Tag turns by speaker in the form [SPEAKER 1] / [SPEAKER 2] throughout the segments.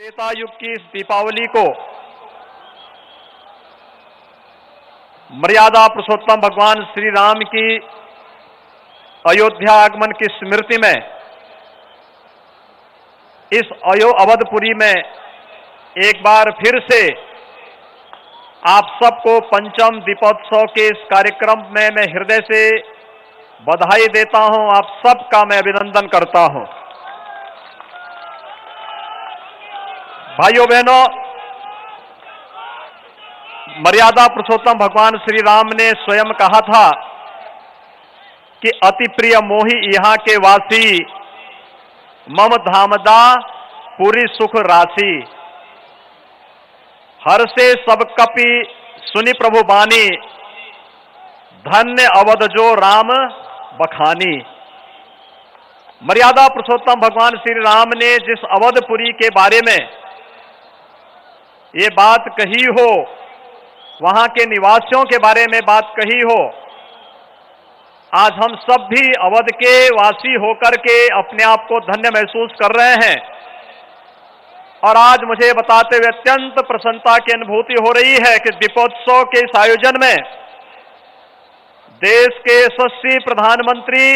[SPEAKER 1] त्रेता युग की इस दीपावली को मर्यादा पुरुषोत्तम भगवान श्री राम की अयोध्या आगमन की स्मृति में इस अवधपुरी में एक बार फिर से आप सबको पंचम दीपोत्सव के इस कार्यक्रम में मैं हृदय से बधाई देता हूं। आप सबका मैं अभिनंदन करता हूं। भाइयों बहनों, मर्यादा पुरुषोत्तम भगवान श्री राम ने स्वयं कहा था कि अति प्रिय मोहि यहाँ के वासी, मम धामदा पूरी सुख राशि। हर से सब कपि सुनि प्रभु बानी, धन्य अवध जो राम बखानी। मर्यादा पुरुषोत्तम भगवान श्री राम ने जिस अवधपुरी के बारे में ये बात कही हो, वहां के निवासियों के बारे में बात कही हो, आज हम सब भी अवध के वासी होकर के अपने आप को धन्य महसूस कर रहे हैं। और आज मुझे बताते हुए अत्यंत प्रसन्नता की अनुभूति हो रही है कि दीपोत्सव के इस आयोजन में देश के यशस्वी प्रधानमंत्री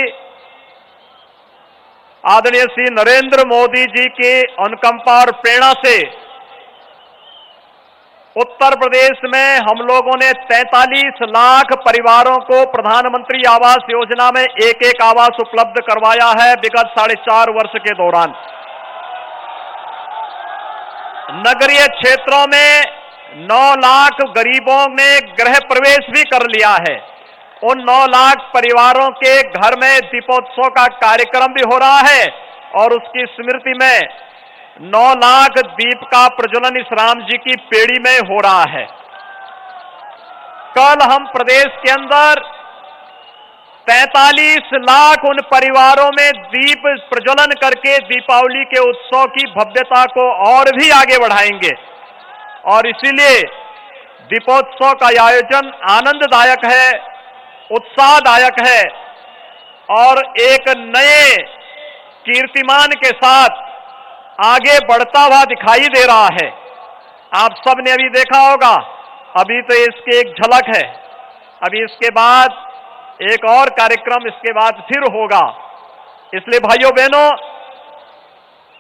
[SPEAKER 1] आदरणीय श्री नरेंद्र मोदी जी के अनुकंपा और प्रेरणा से उत्तर प्रदेश में हम लोगों ने 43 लाख परिवारों को प्रधानमंत्री आवास योजना में एक एक आवास उपलब्ध करवाया है विगत 4.5 वर्ष के दौरान। नगरीय क्षेत्रों में 9 लाख गरीबों ने गृह प्रवेश भी कर लिया है। उन 9 लाख परिवारों के घर में दीपोत्सव का कार्यक्रम भी हो रहा है और उसकी स्मृति में 9 लाख दीप का प्रज्वलन इस राम जी की पेड़ी में हो रहा है। कल हम प्रदेश के अंदर 43 लाख उन परिवारों में दीप प्रज्वलन करके दीपावली के उत्सव की भव्यता को और भी आगे बढ़ाएंगे। और इसीलिए दीपोत्सव का आयोजन आनंददायक है, उत्साहदायक है और एक नए कीर्तिमान के साथ आगे बढ़ता हुआ दिखाई दे रहा है। आप सब ने अभी देखा होगा, अभी तो इसकी एक झलक है, अभी इसके बाद एक और कार्यक्रम इसके बाद फिर होगा। इसलिए भाइयों बहनों,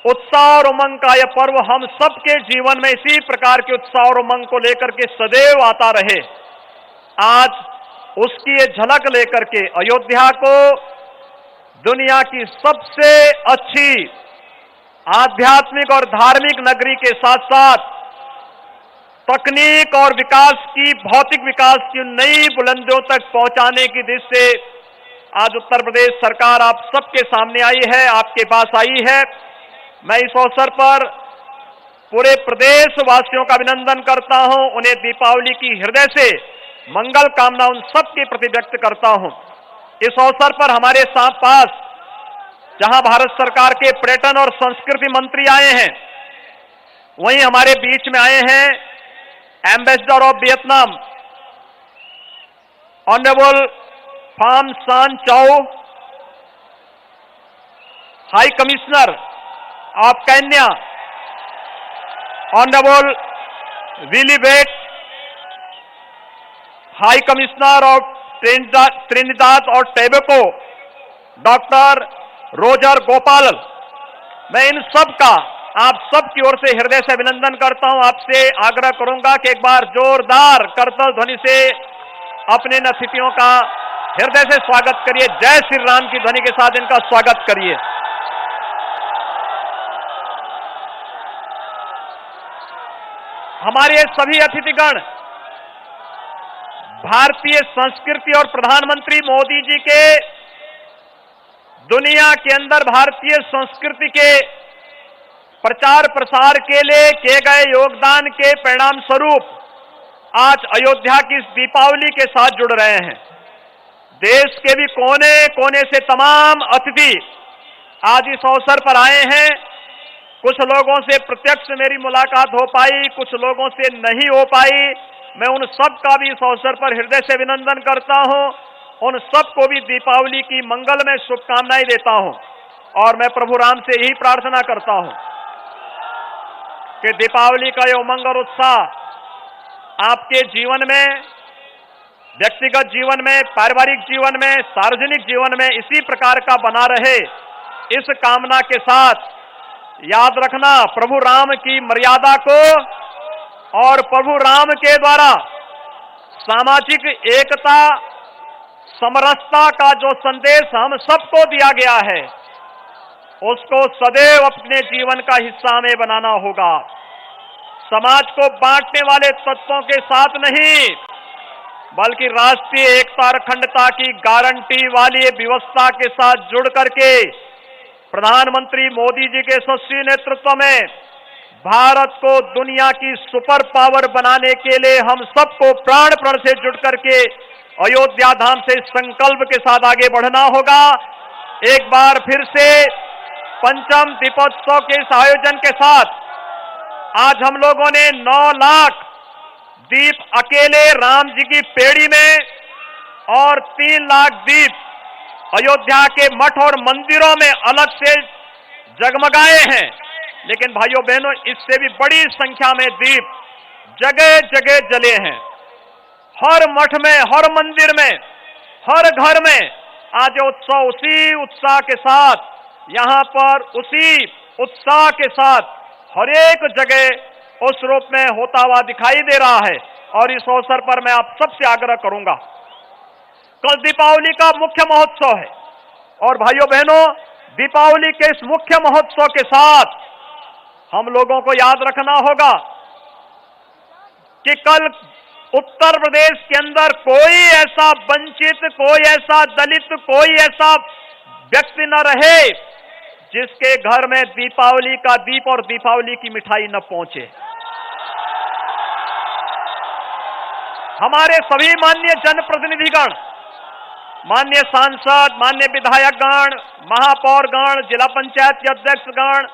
[SPEAKER 1] उत्साह और उमंग का यह पर्व हम सबके जीवन में इसी प्रकार के उत्साह और उमंग को लेकर के सदैव आता रहे। आज उसकी ये झलक लेकर के अयोध्या को दुनिया की सबसे अच्छी आध्यात्मिक और धार्मिक नगरी के साथ साथ तकनीक और विकास की, भौतिक विकास की नई बुलंदियों तक पहुंचाने की दिशा से आज उत्तर प्रदेश सरकार आप सबके सामने आई है, आपके पास आई है। मैं इस अवसर पर पूरे प्रदेश वासियों का अभिनंदन करता हूं, उन्हें दीपावली की हृदय से मंगल कामना उन सबके प्रति व्यक्त करता हूं। इस अवसर पर हमारे पास जहां भारत सरकार के पर्यटन और संस्कृति मंत्री आए हैं, वहीं हमारे बीच में आए हैं ambassador of Vietnam honourable Pham Sanh Chau, high commissioner of Kenya honourable Willy Bett, high commissioner of Trinidad और टोबैगो डॉक्टर रोजर गोपाल। मैं इन सब का आप सब की ओर से हृदय से अभिनंदन करता हूं। आपसे आग्रह करूंगा कि एक बार जोरदार करताल ध्वनि से अपने इन अतिथियों का हृदय से स्वागत करिए। जय श्री राम की ध्वनि के साथ इनका स्वागत करिए। हमारे सभी अतिथिगण भारतीय संस्कृति और प्रधानमंत्री मोदी जी के दुनिया के अंदर भारतीय संस्कृति के प्रचार प्रसार के लिए किए गए योगदान के परिणाम स्वरूप आज अयोध्या की इस दीपावली के साथ जुड़ रहे हैं। देश के भी कोने कोने से तमाम अतिथि आज इस अवसर पर आए हैं। कुछ लोगों से प्रत्यक्ष मेरी मुलाकात हो पाई, कुछ लोगों से नहीं हो पाई। मैं उन सब का भी इस अवसर पर हृदय से अभिनंदन करता हूं। उन सबको भी दीपावली की मंगलमय शुभकामनाएं देता हूं और मैं प्रभु राम से यही प्रार्थना करता हूं कि दीपावली का ये उमंग और उत्साह आपके जीवन में, व्यक्तिगत जीवन में, पारिवारिक जीवन में, सार्वजनिक जीवन में इसी प्रकार का बना रहे, इस कामना के साथ याद रखना प्रभु राम की मर्यादा को और प्रभु राम के द्वारा सामाजिक एकता, समरसता का जो संदेश हम सबको दिया गया है, उसको सदैव अपने जीवन का हिस्सा हमें बनाना होगा। समाज को बांटने वाले तत्वों के साथ नहीं, बल्कि राष्ट्रीय एकता और अखंडता की गारंटी वाली व्यवस्था के साथ जुड़ करके प्रधानमंत्री मोदी जी के यशस्वी नेतृत्व में भारत को दुनिया की सुपर पावर बनाने के लिए हम सबको प्राण प्रण से जुड़ करके अयोध्या धाम से संकल्प के साथ आगे बढ़ना होगा। एक बार फिर से पंचम दीपोत्सव के इस आयोजन के साथ आज हम लोगों ने 9 लाख दीप अकेले राम जी की पेड़ी में और 3 लाख दीप अयोध्या के मठ और मंदिरों में अलग से जगमगाए हैं। लेकिन भाइयों बहनों, इससे भी बड़ी संख्या में दीप जगह जगह जले हैं। हर मठ में, हर मंदिर में, हर घर में आज उत्सव उसी उत्साह के साथ, यहां पर उसी उत्साह के साथ हर एक जगह उस रूप में होता हुआ दिखाई दे रहा है। और इस अवसर पर मैं आप सबसे आग्रह करूंगा, कल दीपावली का मुख्य महोत्सव है और भाइयों बहनों, दीपावली के इस मुख्य महोत्सव के साथ हम लोगों को याद रखना होगा कि कल उत्तर प्रदेश के अंदर कोई ऐसा वंचित, कोई ऐसा दलित, कोई ऐसा व्यक्ति न रहे जिसके घर में दीपावली का दीप और दीपावली की मिठाई न पहुंचे। हमारे सभी माननीय जनप्रतिनिधिगण, माननीय सांसद, माननीय विधायकगण, महापौरगण, जिला पंचायत के अध्यक्षगण,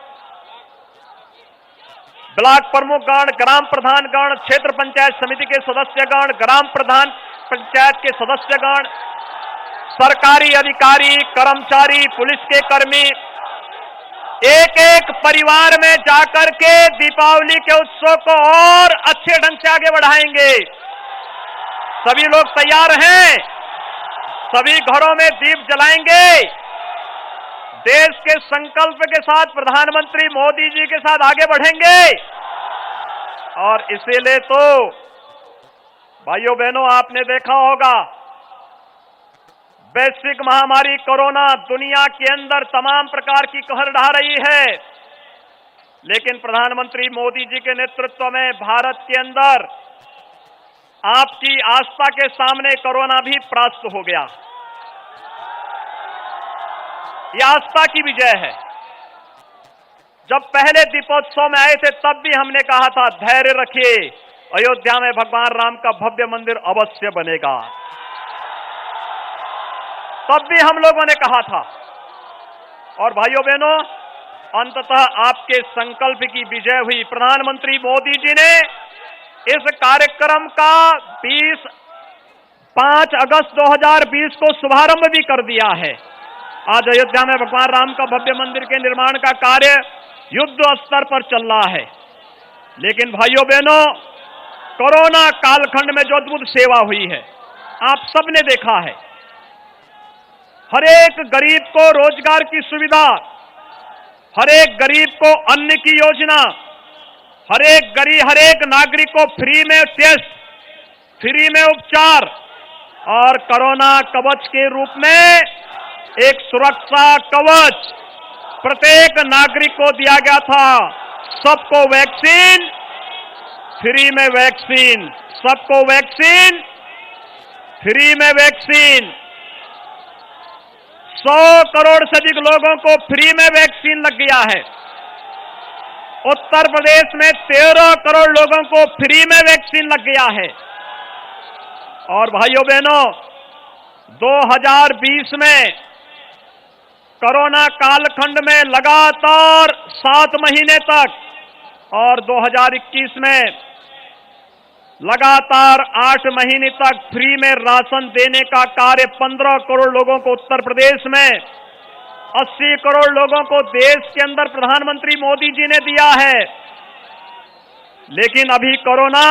[SPEAKER 1] ब्लॉक प्रमुखगण, ग्राम प्रधानगण, क्षेत्र पंचायत समिति के सदस्यगण, ग्राम प्रधान पंचायत के सदस्यगण, सरकारी अधिकारी, कर्मचारी, पुलिस के कर्मी, एक एक परिवार में जाकर के दीपावली के उत्सव को और अच्छे ढंग से आगे बढ़ाएंगे। सभी लोग तैयार हैं? सभी घरों में दीप जलाएंगे। देश के संकल्प के साथ प्रधानमंत्री मोदी जी के साथ आगे बढ़ेंगे। और इसीलिए तो भाइयों बहनों, आपने देखा होगा वैश्विक महामारी कोरोना दुनिया के अंदर तमाम प्रकार की कहर ढा रही है, लेकिन प्रधानमंत्री मोदी जी के नेतृत्व में भारत के अंदर आपकी आस्था के सामने कोरोना भी परास्त हो गया। यह आस्था की विजय है। जब पहले दीपोत्सव में आए थे तब भी हमने कहा था, धैर्य रखिए, अयोध्या में भगवान राम का भव्य मंदिर अवश्य बनेगा। तब भी हम लोगों ने कहा था। और भाइयों बहनों, अंततः आपके संकल्प की विजय हुई। प्रधानमंत्री मोदी जी ने इस कार्यक्रम का 5 अगस्त 2020 को शुभारंभ भी कर दिया है। आज अयोध्या में भगवान राम का भव्य मंदिर के निर्माण का कार्य युद्ध स्तर पर चल रहा है। लेकिन भाइयों बहनों, कोरोना कालखंड में जो अद्भुत सेवा हुई है, आप सबने देखा है। हर एक गरीब को रोजगार की सुविधा, हर एक गरीब को अन्न की योजना, हर एक नागरिक को फ्री में टेस्ट, फ्री में उपचार और कोरोना कवच के रूप में एक सुरक्षा कवच प्रत्येक नागरिक को दिया गया था। सबको वैक्सीन, फ्री में वैक्सीन, सबको वैक्सीन, फ्री में वैक्सीन। 100 करोड़ से अधिक लोगों को फ्री में वैक्सीन लग गया है। उत्तर प्रदेश में 13 करोड़ लोगों को फ्री में वैक्सीन लग गया है। और भाइयों बहनों, 2020 में कोरोना कालखंड में लगातार 7 महीने तक और 2021 में लगातार 8 महीने तक फ्री में राशन देने का कार्य 15 करोड़ लोगों को उत्तर प्रदेश में, 80 करोड़ लोगों को देश के अंदर प्रधानमंत्री मोदी जी ने दिया है। लेकिन अभी कोरोना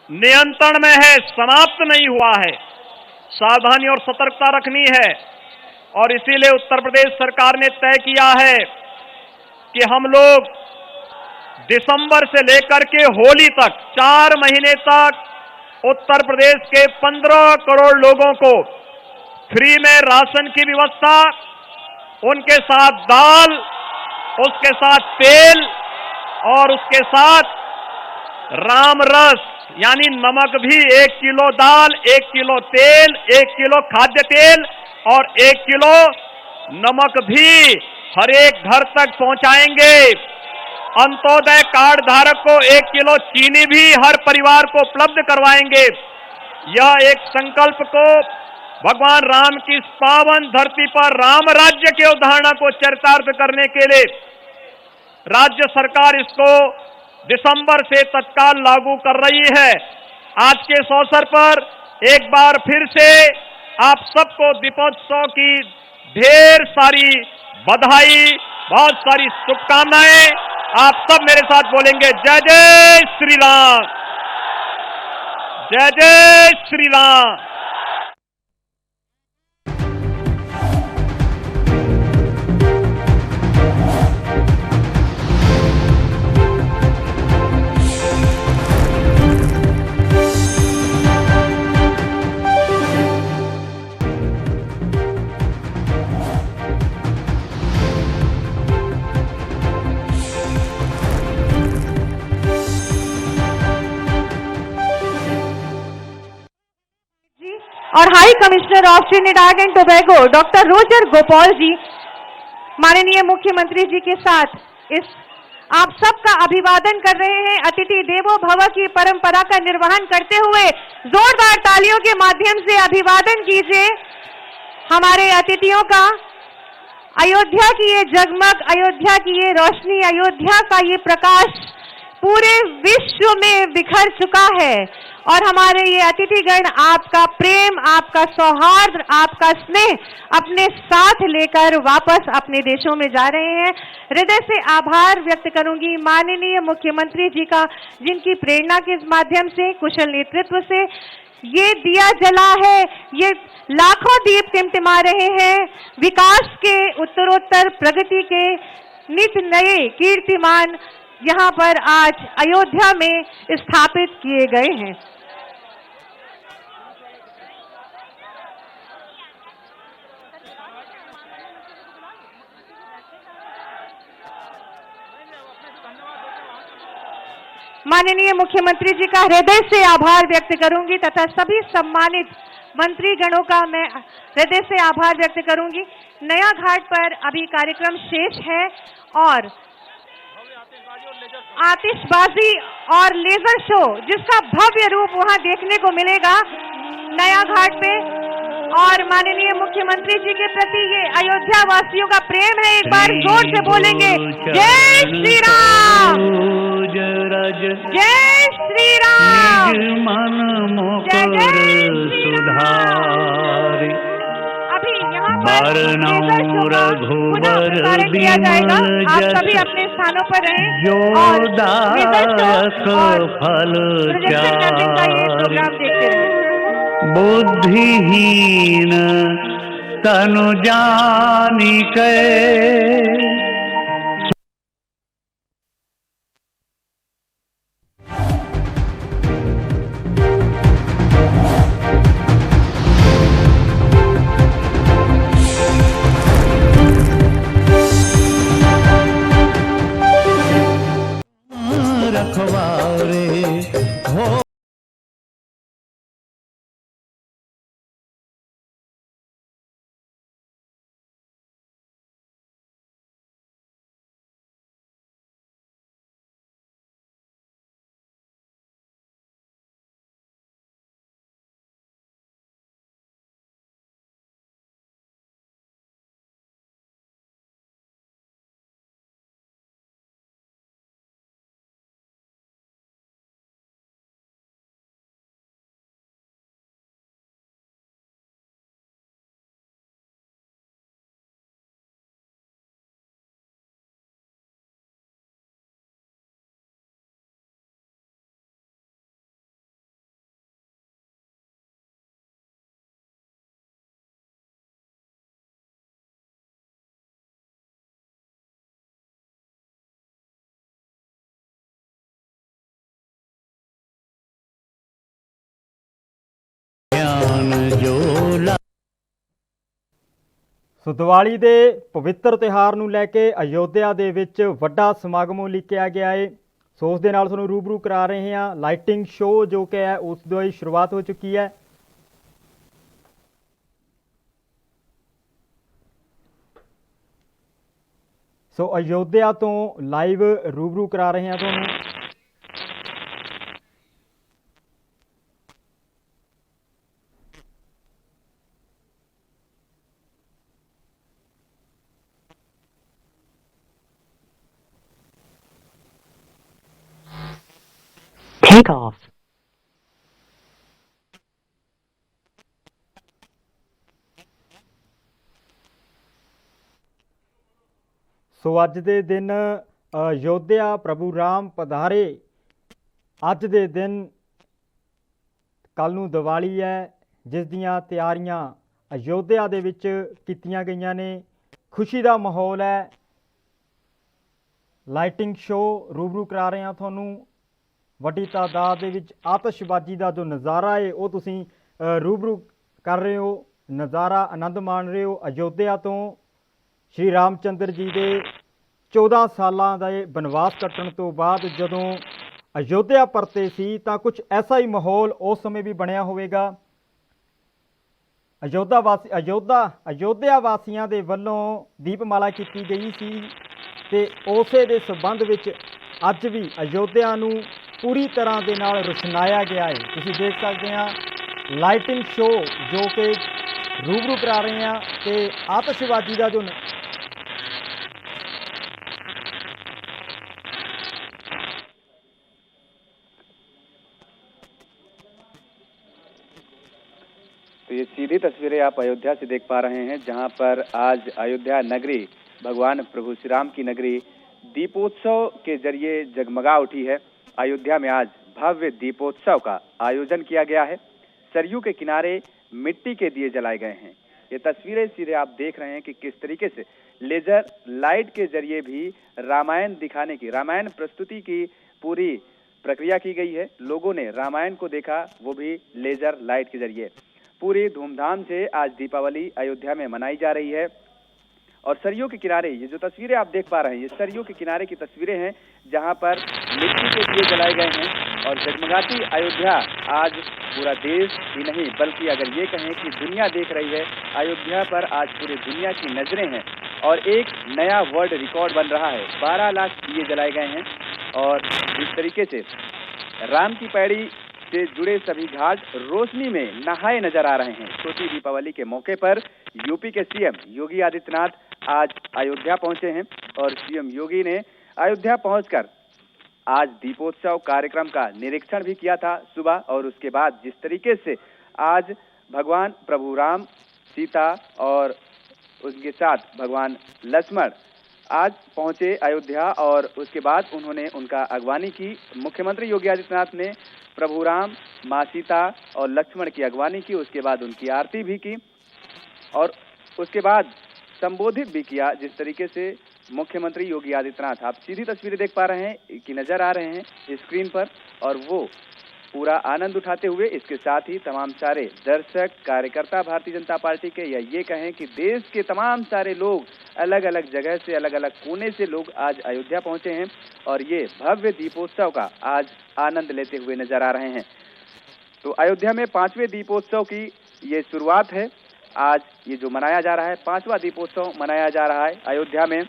[SPEAKER 1] नियंत्रण में है, समाप्त नहीं हुआ है। सावधानी और सतर्कता रखनी है और इसीलिए उत्तर प्रदेश सरकार ने तय किया है कि हम लोग दिसंबर से लेकर के होली तक 4 महीने तक उत्तर प्रदेश के 15 करोड़ लोगों को फ्री में राशन की व्यवस्था, उनके साथ दाल, उसके साथ तेल और उसके साथ राम रस यानी नमक भी 1 किलो दाल, 1 किलो तेल, 1 किलो खाद्य तेल और 1 किलो नमक भी हर एक घर तक पहुंचाएंगे। अंत्योदय कार्ड धारक को 1 किलो चीनी भी हर परिवार को उपलब्ध करवाएंगे। यह एक संकल्प को भगवान राम की इस पावन धरती पर राम राज्य की अवधारणा को चरितार्थ करने के लिए राज्य सरकार इसको दिसंबर से तत्काल लागू कर रही है। आज के इस अवसर पर एक बार फिर से आप सबको दीपोत्सव की ढेर सारी बधाई, बहुत सारी शुभकामनाएं। आप सब मेरे साथ बोलेंगे जय जय श्री राम, जय जय श्री राम।
[SPEAKER 2] और high commissioner of Trinidad and Tobago doctor Roger Gopal ji, माननीय मुख्यमंत्री जी के साथ इस आप सबका अभिवादन कर रहे हैं। अतिथि देवो भव की परंपरा का निर्वहन करते हुए जोरदार तालियों के माध्यम से अभिवादन कीजिए हमारे अतिथियों का। अयोध्या की ये जगमग, अयोध्या की ये रोशनी, अयोध्या का ये प्रकाश पूरे विश्व में बिखर चुका है और हमारे ये अतिथिगण आपका प्रेम, आपका सौहार्द, आपका स्नेह अपने साथ लेकर वापस अपने देशों में जा रहे हैं। हृदय से आभार व्यक्त करूंगी माननीय मुख्यमंत्री जी का, जिनकी प्रेरणा के माध्यम से, कुशल नेतृत्व से ये दिया जला है, ये लाखों दीप टिमटिमा रहे हैं। विकास के, उत्तरोत्तर प्रगति के नित नए कीर्तिमान यहाँ पर आज अयोध्या में स्थापित किए गए हैं। माननीय मुख्यमंत्री जी का हृदय से आभार व्यक्त करूंगी तथा सभी सम्मानित मंत्रीगणों का मैं हृदय से आभार व्यक्त करूंगी। नया घाट पर अभी कार्यक्रम शेष है और आतिशबाजी और लेजर शो जिसका भव्य रूप वहां देखने को मिलेगा नया घाट पे। और माननीय मुख्यमंत्री जी के प्रति ये अयोध्या वासियों का प्रेम है, एक बार जोर से बोलेंगे जय श्री राम, जय श्री राम, जय जय श्री राम। अभी यहाँ पर लेजर शो का पुनः प्रसारण किया जाएगा। आप सभी अपने स्थानों पर रहें और लेजर शो और प्रोजेक्शन मैपिंग का ये प्रोग्राम देखते रहें।
[SPEAKER 3] बुद्धिहीन तनु जानिके
[SPEAKER 4] ਸੋ ਦੀਵਾਲੀ ਦੇ ਪਵਿੱਤਰ ਤਿਉਹਾਰ ਨੂੰ ਲੈ ਕੇ ਅਯੋਧਿਆ ਦੇ ਵਿੱਚ ਵੱਡਾ ਸਮਾਗਮ ਉਲੀਕਿਆ ਗਿਆ ਹੈ। ਸੋ ਉਸ ਦੇ ਨਾਲ ਤੁਹਾਨੂੰ ਰੂਬਰੂ ਕਰਾ ਰਹੇ ਹਾਂ। ਲਾਈਟਿੰਗ ਸ਼ੋਅ ਜੋ ਕਿ ਹੈ ਉਸ ਦੀ ਸ਼ੁਰੂਆਤ ਹੋ ਚੁੱਕੀ ਹੈ। ਸੋ ਅਯੋਧਿਆ ਤੋਂ ਲਾਈਵ ਰੂਬਰੂ ਕਰਾ ਰਹੇ ਹਾਂ ਤੁਹਾਨੂੰ।
[SPEAKER 5] Take off.
[SPEAKER 4] ਸੋ ਅੱਜ ਦੇ ਦਿਨ ਅਯੋਧਿਆ ਪ੍ਰਭੂ ਰਾਮ ਪਧਾਰੇ। ਅੱਜ ਦੇ ਦਿਨ ਕੱਲ ਨੂੰ ਦੀਵਾਲੀ ਹੈ, ਜਿਸ ਦੀਆਂ ਤਿਆਰੀਆਂ ਅਯੋਧਿਆ ਦੇ ਵਿੱਚ ਕੀਤੀਆਂ ਗਈਆਂ ਨੇ। ਖੁਸ਼ੀ ਦਾ ਮਾਹੌਲ ਹੈ। ਲਾਈਟਿੰਗ ਸ਼ੋਅ ਰੂਬਰੂ ਕਰਾ ਰਹੇ ਹਾਂ ਤੁਹਾਨੂੰ। ਵੱਡੀ ਤਾਦਾਦ ਦੇ ਵਿੱਚ ਆਤਿਸ਼ਬਾਜ਼ੀ ਦਾ ਜੋ ਨਜ਼ਾਰਾ ਹੈ ਉਹ ਤੁਸੀਂ ਰੂਬਰੂ ਕਰ ਰਹੇ ਹੋ। ਨਜ਼ਾਰਾ ਆਨੰਦ ਮਾਣ ਰਹੇ ਹੋ। ਅਯੋਧਿਆ ਤੋਂ ਸ਼੍ਰੀ ਰਾਮ ਚੰਦਰ ਜੀ ਦੇ 14 ਸਾਲਾਂ ਦਾ ਬਨਵਾਸ ਕੱਟਣ ਤੋਂ ਬਾਅਦ ਜਦੋਂ ਅਯੋਧਿਆ ਪਰਤੇ ਸੀ ਤਾਂ ਕੁਝ ਐਸਾ ਹੀ ਮਾਹੌਲ ਉਸ ਸਮੇਂ ਵੀ ਬਣਿਆ ਹੋਵੇਗਾ। ਅਯੋਧਿਆ ਵਾਸੀਆਂ ਦੇ ਵੱਲੋਂ ਦੀਪਮਾਲਾ ਕੀਤੀ ਗਈ ਸੀ ਤੇ ਉਸੇ ਦੇ ਸੰਬੰਧ ਵਿੱਚ ਅੱਜ ਵੀ ਅਯੋਧਿਆ ਨੂੰ ਪੂਰੀ ਤਰ੍ਹਾਂ ਦੇ ਨਾਲ ਰੁਸ਼ਨਾਇਆ ਗਿਆ ਹੈ। ਤੁਸੀਂ ਦੇਖ ਸਕਦੇ ਹਾਂ ਲਾਈਟਿੰਗ ਸ਼ੋਅ ਜੋ ਕਿ ਰੂਬਰੂ ਕਰਾ ਰਹੇ ਹਾਂ ਤੇ ਆਤਿਸ਼ਬਾਜ਼ੀ ਦਾ ਜੋ
[SPEAKER 6] तो ये सीधी तस्वीरें आप अयोध्या से देख पा रहे हैं, जहां पर आज अयोध्या नगरी, भगवान प्रभु श्री राम की नगरी दीपोत्सव के जरिए जगमगा उठी है। अयोध्या में आज भव्य दीपोत्सव का आयोजन किया गया है। सरयू के किनारे मिट्टी के दिए जलाए गए हैं। ये तस्वीरें सीधे आप देख रहे हैं कि किस तरीके से लेजर लाइट के जरिए भी रामायण दिखाने की, रामायण प्रस्तुति की पूरी प्रक्रिया की गई है। लोगों ने रामायण को देखा, वो भी लेजर लाइट के जरिए। पूरी धूमधाम से आज दीपावली अयोध्या में मनाई जा रही है। और सरयू के किनारे ये जो तस्वीरें आप देख पा रहे हैं, ये सरयू के किनारे की तस्वीरें हैं, जहां पर मिट्टी के दिए जलाए गए हैं और जगमगाती अयोध्या आज पूरा देश ही नहीं बल्कि अगर ये कहें कि दुनिया देख रही है। अयोध्या पर आज पूरी दुनिया की नजरें हैं और एक नया वर्ल्ड रिकॉर्ड बन रहा है। 12 लाख दिए जलाए गए हैं और जिस तरीके से राम की पैड़ी से जुड़े सभी घाट रोशनी में नहाए नजर आ रहे हैं। छोटी दीपावली के मौके पर यूपी के सीएम योगी आदित्यनाथ आज अयोध्या पहुंचे हैं और सीएम योगी ने अयोध्या पहुंचकर आज दीपोत्सव कार्यक्रम का निरीक्षण भी किया था सुबह। और उसके बाद जिस तरीके से आज भगवान प्रभु राम, सीता और उनके साथ भगवान लक्ष्मण आज पहुंचे अयोध्या और उसके बाद उन्होंने उनका अगवानी की। मुख्यमंत्री योगी आदित्यनाथ ने प्रभु राम, माँ सीता और लक्ष्मण की अगवानी की, उसके बाद उनकी आरती भी की और उसके बाद संबोधित भी किया। जिस तरीके से मुख्यमंत्री योगी आदित्यनाथ, आप सीधी तस्वीरें देख पा रहे हैं कि नजर आ रहे हैं स्क्रीन पर, और वो पूरा आनंद उठाते हुए, इसके साथ ही तमाम सारे दर्शक, कार्यकर्ता भारतीय जनता पार्टी के, या ये कहें कि देश के तमाम सारे लोग अलग अलग जगह से, अलग अलग कोने से लोग आज अयोध्या पहुंचे हैं और ये भव्य दीपोत्सव का आज आनंद लेते हुए नजर आ रहे हैं। तो अयोध्या में 5वें दीपोत्सव की ये शुरुआत है। आज ये जो मनाया जा रहा है 5वां दीपोत्सव मनाया जा रहा है अयोध्या में।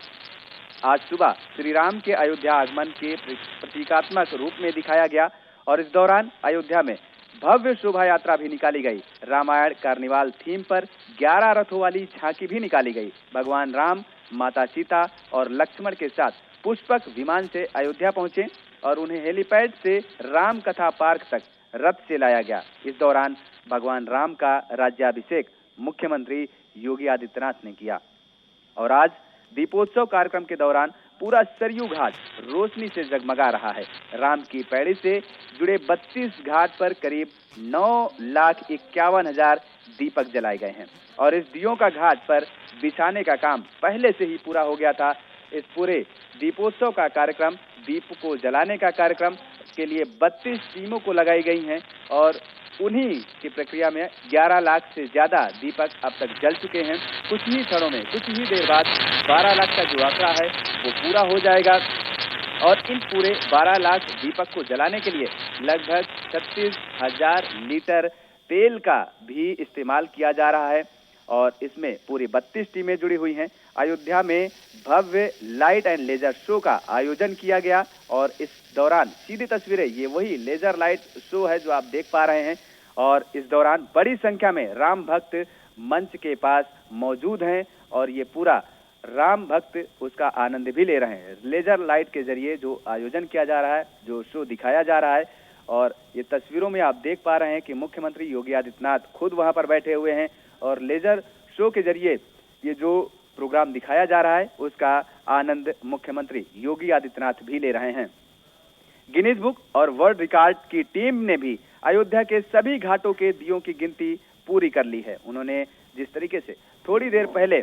[SPEAKER 6] आज सुबह श्री राम के अयोध्या आगमन के प्रतीकात्मक रूप में दिखाया गया और इस दौरान अयोध्या में भव्य शोभा यात्रा भी निकाली गई। रामायण कार्निवाल थीम पर 11 रथों वाली झांकी भी निकाली गई। भगवान राम, माता सीता और लक्ष्मण के साथ पुष्पक विमान से अयोध्या पहुंचे और उन्हें हेलीपैड से राम कथा पार्क तक रथ से लाया गया। इस दौरान भगवान राम का राज्याभिषेक मुख्यमंत्री योगी आदित्यनाथ ने किया। और आज दीपोत्सव कार्यक्रम के दौरान पूरा सरयू घाट रोशनी से जगमगा रहा है। राम की पैड़ी से जुड़े 32 घाट पर करीब 9,51,000 दीपक जलाए गए हैं और इस दियों का घाट पर बिछाने का काम पहले से ही पूरा हो गया था। इस पूरे दीपोत्सव का कार्यक्रम, दीप को जलाने का कार्यक्रम के लिए 32 टीमों को लगाई गई हैं और उन्हीं की प्रक्रिया में 11 लाख से ज्यादा दीपक अब तक जल चुके हैं। कुछ ही क्षणों में, कुछ ही देर बाद 12 लाख का जो आंकड़ा है वो पूरा हो जाएगा और इन पूरे 12 लाख दीपक को जलाने के लिए लगभग 36,000 लीटर तेल का भी इस्तेमाल किया जा रहा है और इसमें पूरी 32 टीमें जुड़ी हुई हैं। अयोध्या में भव्य लाइट एंड लेजर शो का आयोजन किया गया और इस दौरान सीधी तस्वीरें, ये वही लेजर लाइट शो है जो आप देख पा रहे हैं और इस दौरान बड़ी संख्या में राम भक्त मंच के पास मौजूद हैं और ये पूरा राम भक्त उसका आनंद भी ले रहे हैं। लेजर लाइट के जरिए जो आयोजन किया जा रहा है, जो शो दिखाया जा रहा है और ये तस्वीरों में आप देख पा रहे हैं कि मुख्यमंत्री योगी आदित्यनाथ खुद वहां पर बैठे हुए हैं और लेजर शो के जरिए ये जो प्रोग्राम दिखाया जा रहा है उसका आनंद मुख्यमंत्री योगी आदित्यनाथ भी ले रहे हैं। गिनीज बुक और वर्ल्ड रिकॉर्ड की टीम ने भी अयोध्या के सभी घाटों के दियों की गिनती पूरी कर ली है। उन्होंने जिस तरीके से थोड़ी देर पहले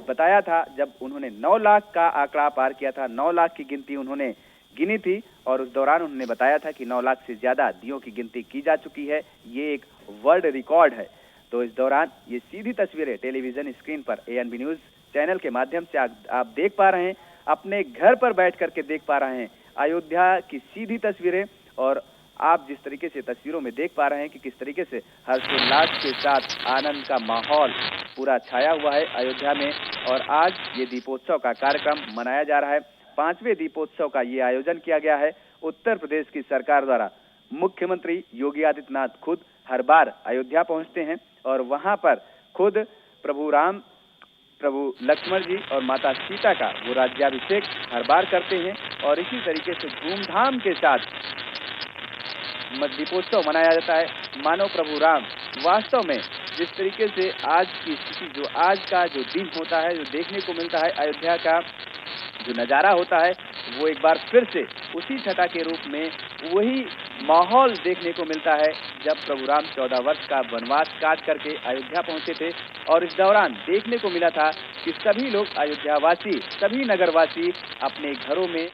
[SPEAKER 6] बताया था, जब उन्होंने 9 लाख का आंकड़ा पार किया था, 9 लाख की गिनती उन्होंने गिनी थी और उस दौरान उन्होंने बताया था कि 9 लाख से ज्यादा दियों की गिनती की जा चुकी है। ये एक वर्ल्ड रिकॉर्ड है। तो इस दौरान ये सीधी तस्वीरें टेलीविजन स्क्रीन पर ANB न्यूज चैनल के माध्यम से आप देख पा रहे हैं, अपने घर पर बैठ करके देख पा रहे हैं अयोध्या की सीधी तस्वीरें और आप जिस तरीके से तस्वीरों में देख पा रहे हैं कि किस तरीके से हर्षोल्लास के साथ आनंद का माहौल पूरा छाया हुआ है अयोध्या में। और आज ये दीपोत्सव का कार्यक्रम मनाया जा रहा है। 5वें दीपोत्सव का ये आयोजन किया गया है उत्तर प्रदेश की सरकार द्वारा। मुख्यमंत्री योगी आदित्यनाथ खुद हर बार अयोध्या पहुंचते हैं और वहां पर खुद प्रभु राम, प्रभु लक्ष्मण जी और माता सीता का वो राज्याभिषेक हर बार करते हैं और इसी तरीके से धूमधाम के साथ दीपोत्सव मनाया जाता है। मानो प्रभु राम वास्तव में जिस तरीके से आज की स्थिति, जो आज का जो दिन होता है, जो देखने को मिलता है अयोध्या का जो नज़ारा होता है, वो एक बार फिर से उसी छटा के रूप में वही माहौल देखने को मिलता है जब प्रभु राम 14 वर्ष का वनवास काट करके अयोध्या पहुंचे थे। और इस दौरान देखने को मिला था कि सभी लोग अयोध्यावासी, सभी नगरवासी अपने घरों में